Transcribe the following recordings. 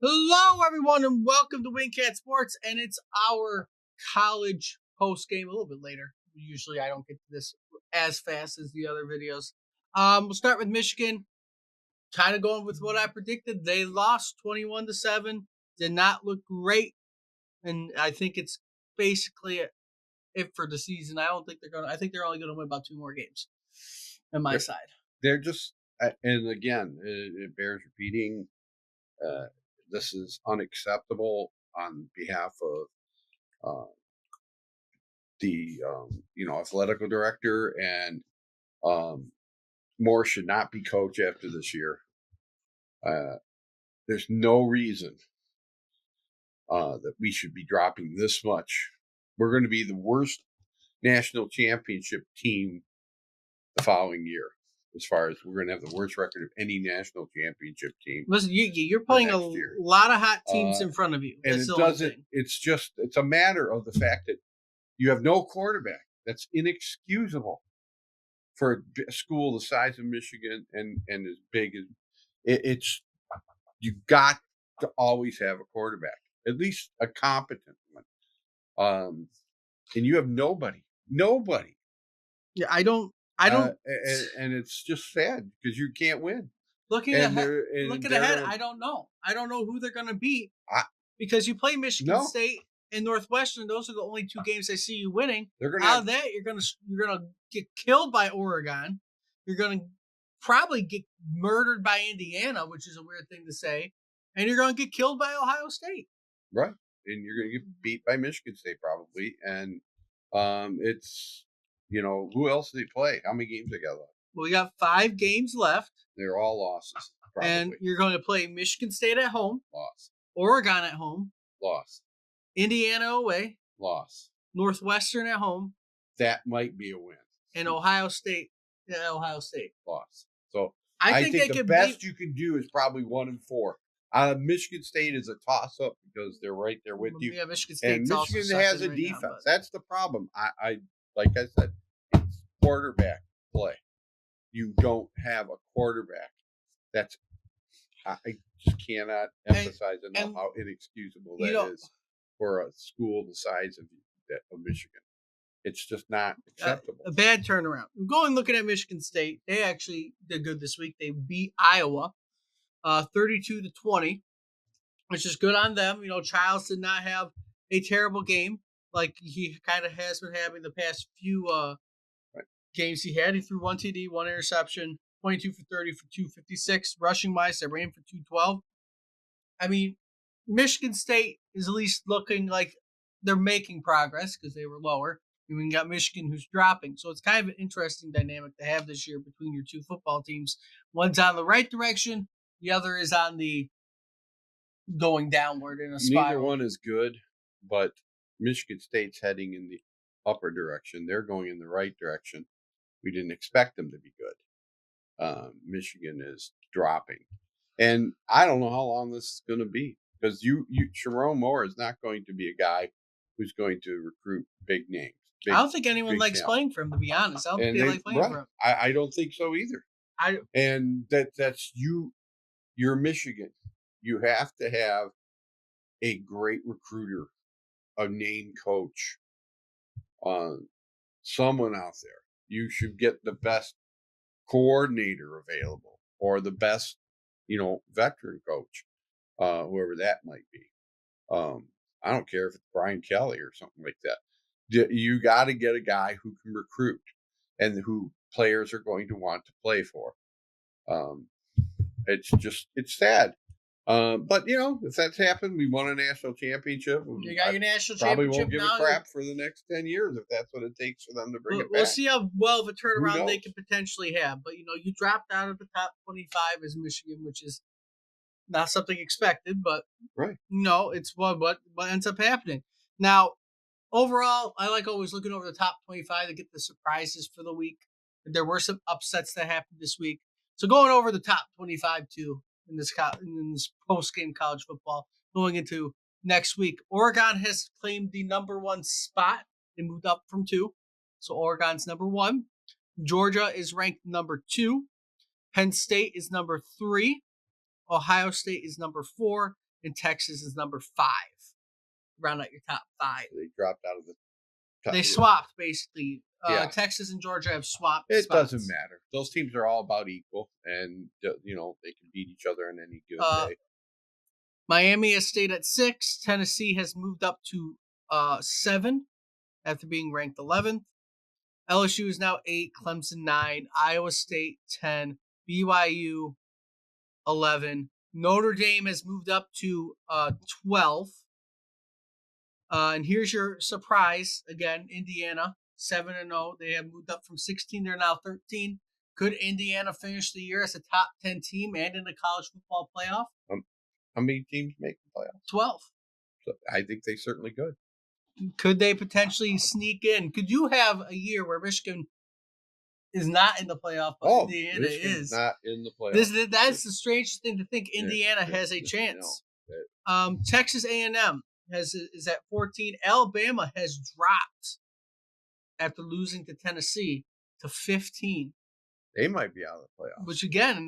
Hello, everyone, and welcome to Wingcat Sports. And it's our college post game a little bit later. Usually, I don't get to this as fast as the other videos. We'll start with Michigan. Kind of going with what I predicted. They lost 21-7. Did not look great, and I think it's basically it for the season. I don't think they're going. I think they're only going to win about 2 more games. On my side, they're just, and again, it bears repeating. This is unacceptable on behalf of the athletical director, and Moore should not be coach after this year. There's no reason that we should be dropping this much. We're going to be the worst national championship team the following year. As far as we're going to have the worst record of any national championship team. Listen, you're playing a lot of hot teams in front of you. And it doesn't. It's a matter of the fact that you have no quarterback. That's inexcusable for a school the size of Michigan and as big as it's. You got to always have a quarterback, at least a competent one. And you have nobody. Yeah, I don't. And it's just sad because you can't win. Looking ahead, I don't know. I don't know who they're going to beat because you play Michigan State and Northwestern. Those are the only 2 games I see you winning. Out of that, you're gonna get killed by Oregon. You're going to probably get murdered by Indiana, which is a weird thing to say, and you're going to get killed by Ohio State. Right, and you're going to get beat by Michigan State probably, and it's. Who else did they play? How many games they got left? Well, we got 5 games left. They're all losses. Probably. And you're going to play Michigan State at home. Loss. Oregon at home. Loss. Indiana away. Loss. Northwestern at home. That might be a win. And Ohio State. Yeah, Ohio State. Loss. So I think the best you can do is probably 1-4. Michigan State is a toss-up because they're right there with you. Yeah, Michigan State. And Michigan has a defense. Now, that's the problem. I like I said, it's quarterback play. You don't have a quarterback. That's I just cannot emphasize enough how inexcusable that is for a school the size of Michigan. It's just not acceptable. A bad turnaround. Looking at Michigan State, they actually did good this week. They beat Iowa 32-20, which is good on them. Childs did not have a terrible game like he kind of has been having the past few games he had. He threw 1 TD, 1 interception, 22 for 30 for 256. Rushing wise, they ran for 212. I mean, Michigan State is at least looking like they're making progress because they were lower. And we got Michigan who's dropping. So it's kind of an interesting dynamic to have this year between your 2 football teams. One's on the right direction. The other is on the going downward in a spiral. Neither one is good, but Michigan State's heading in the upper direction. They're going in the right direction. We didn't expect them to be good. Michigan is dropping. And I don't know how long this is going to be because Sharon Moore is not going to be a guy who's going to recruit big names. I don't think anyone likes playing for him, to be honest. I don't think they like playing for him. I don't think so either. And that's you. You're Michigan. You have to have a great recruiter, a named coach, someone out there. You should get the best coordinator available or the best, veteran coach, whoever that might be. I don't care if it's Brian Kelly or something like that. You got to get a guy who can recruit and who players are going to want to play for. It's sad. But if that's happened, we won a national championship. You got your national probably championship. Won't give a crap for the next 10 years if that's what it takes for them to bring it back. We'll see how well of a turnaround they can potentially have. But you dropped out of the top 25 as Michigan, which is not something expected. But right, it's what ends up happening. Now, overall, I like always looking over the top 25 to get the surprises for the week. There were some upsets that happened this week. So going over the top 25 too in this post-game college football going into next week. Oregon has claimed the number 1 spot. They moved up from 2. So Oregon's number 1. Georgia is ranked number 2. Penn State is number 3. Ohio State is number 4. and Texas is number 5. Round out your top 5. They dropped out of the top. They swapped, basically. Yeah. Texas and Georgia have swapped It spots. doesn't matter. Those teams are all about equal, and you know, they can beat each other on any given day. Miami has stayed at 6. Tennessee has moved up to 7 after being ranked 11th. LSU is now 8. Clemson 9. Iowa State 10. BYU 11. Notre Dame has moved up to 12. And here's your surprise again: Indiana 7-0. They have moved up from 16. They're now 13. Could Indiana finish the year as a top 10 team and in the college football playoff? How many teams make the playoffs? 12. So I think they certainly could. Could they potentially sneak in? Could you have a year where Michigan is not in the playoff, but Indiana Michigan's is not in the playoff? That's the strangest thing to think. Indiana has a chance. Texas A&M is at 14. Alabama has dropped after losing to Tennessee to 15. They might be out of the playoffs. Which again,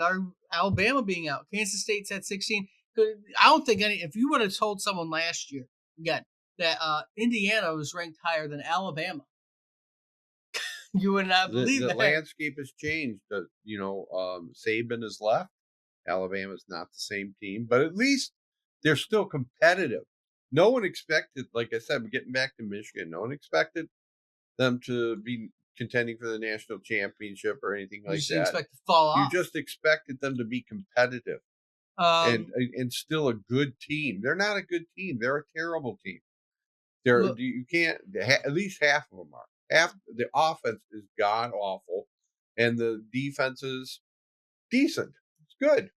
Alabama being out. Kansas State's at 16. I don't think if you would have told someone last year again that Indiana was ranked higher than Alabama, you would not believe that. The landscape has changed. Saban has left. Alabama's not the same team, but at least they're still competitive. No one expected, like I said, getting back to Michigan, no one expected them to be contending for the national championship or anything like that. You just expect to fall off. You just expected them to be competitive and still a good team. They're not a good team. They're a terrible team. You can't. At least half of them are. Half the offense is god awful, and the defense is decent. It's good.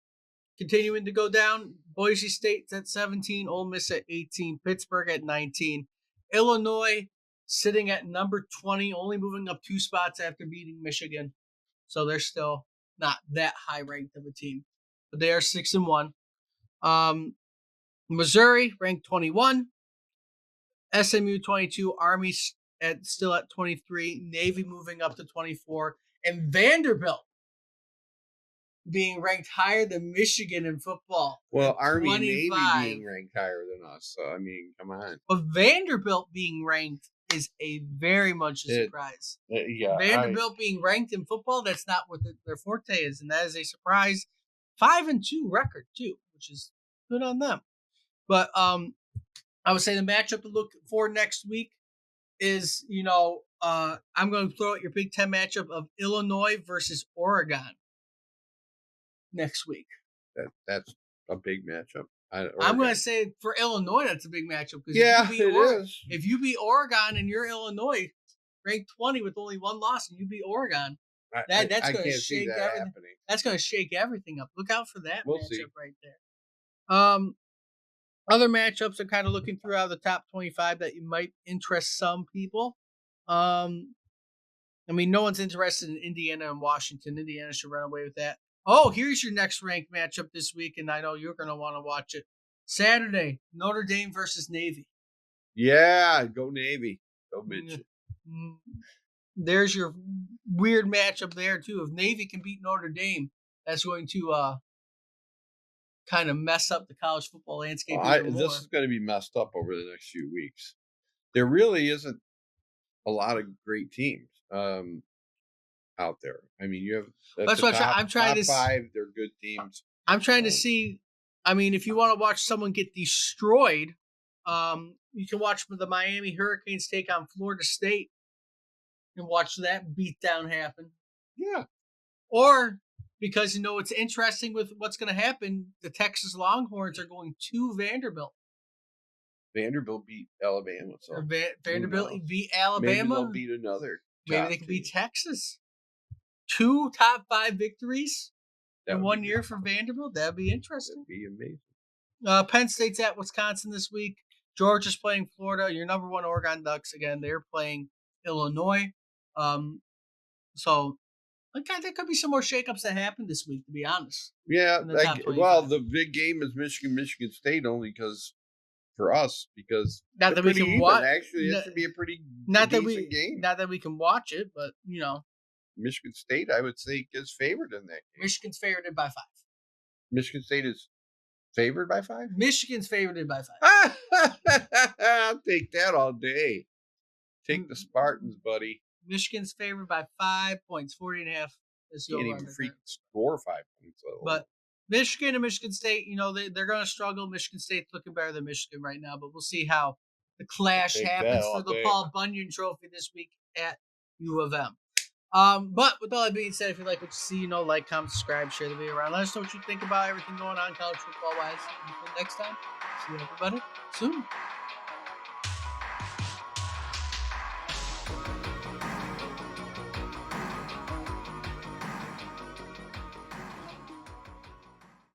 Continuing to go down, Boise State's at 17, Ole Miss at 18, Pittsburgh at 19, Illinois sitting at number 20, only moving up 2 spots after beating Michigan. So they're still not that high ranked of a team, but they are 6-1. Missouri ranked 21, SMU 22, Army still at 23, Navy moving up to 24, and Vanderbilt being ranked higher than Michigan in football. Well, Army and Navy being ranked higher than us. So, I mean, come on. But Vanderbilt being ranked is a very much a surprise. Vanderbilt being ranked in football, that's not what their forte is, and that is a surprise. 5-2 record, too, which is good on them. But I would say the matchup to look for next week is, I'm going to throw out your Big Ten matchup of Illinois versus Oregon next week. That's a big matchup. I'm going to say for Illinois, that's a big matchup. Is. If you beat Oregon and you're Illinois, ranked 20 with only 1 loss, and you beat Oregon, that's going to shake everything. Happening. That's going to shake everything up. Look out for that matchup right there. Other matchups are kind of looking throughout the top 25 that you might interest some people. No one's interested in Indiana and Washington. Indiana should run away with that. Oh, here's your next ranked matchup this week, and I know you're going to want to watch it. Saturday, Notre Dame versus Navy. Yeah, go Navy. Go Mitch. There's your weird matchup there, too. If Navy can beat Notre Dame, that's going to kind of mess up the college football landscape. This is going to be messed up over the next few weeks. There really isn't a lot of great teams out there. I mean, you have that's what I'm trying to 5. They're good teams. I'm trying to see. If you want to watch someone get destroyed, you can watch the Miami Hurricanes take on Florida State and watch that beatdown happen. Yeah. Or because it's interesting with what's going to happen, the Texas Longhorns are going to Vanderbilt. Vanderbilt beat Alabama. So Vanderbilt beat Alabama. Maybe they'll beat another. Maybe they can beat Texas. 2 top 5 victories in 1 year for Vanderbilt. That'd be interesting. That'd be amazing. Penn State's at Wisconsin this week. Georgia's playing Florida. Your number 1 Oregon Ducks, again, they're playing Illinois. So I think there could be some more shakeups that happen this week, to be honest. Yeah. The big game is Michigan State only because not that we can watch. Actually, it should be a pretty decent game. Not that we can watch it, but Michigan State, I would say, is favored in that game. Michigan's favored by 5. Michigan State is Favored by 5? Michigan's favored by 5. I'll take that all day. Take the Spartans, buddy. Michigan's favored by 5 points, 40.5 is the Can't over even under. freaking score 5 points. But Michigan and Michigan State, they're going to struggle. Michigan State's looking better than Michigan right now, but we'll see how the clash happens for the Paul Bunyan Trophy this week at U of M. But with all that being said, if you like what you see, like, comment, subscribe, share the video around. Let us know what you think about everything going on college football wise. Until next time, see everybody soon.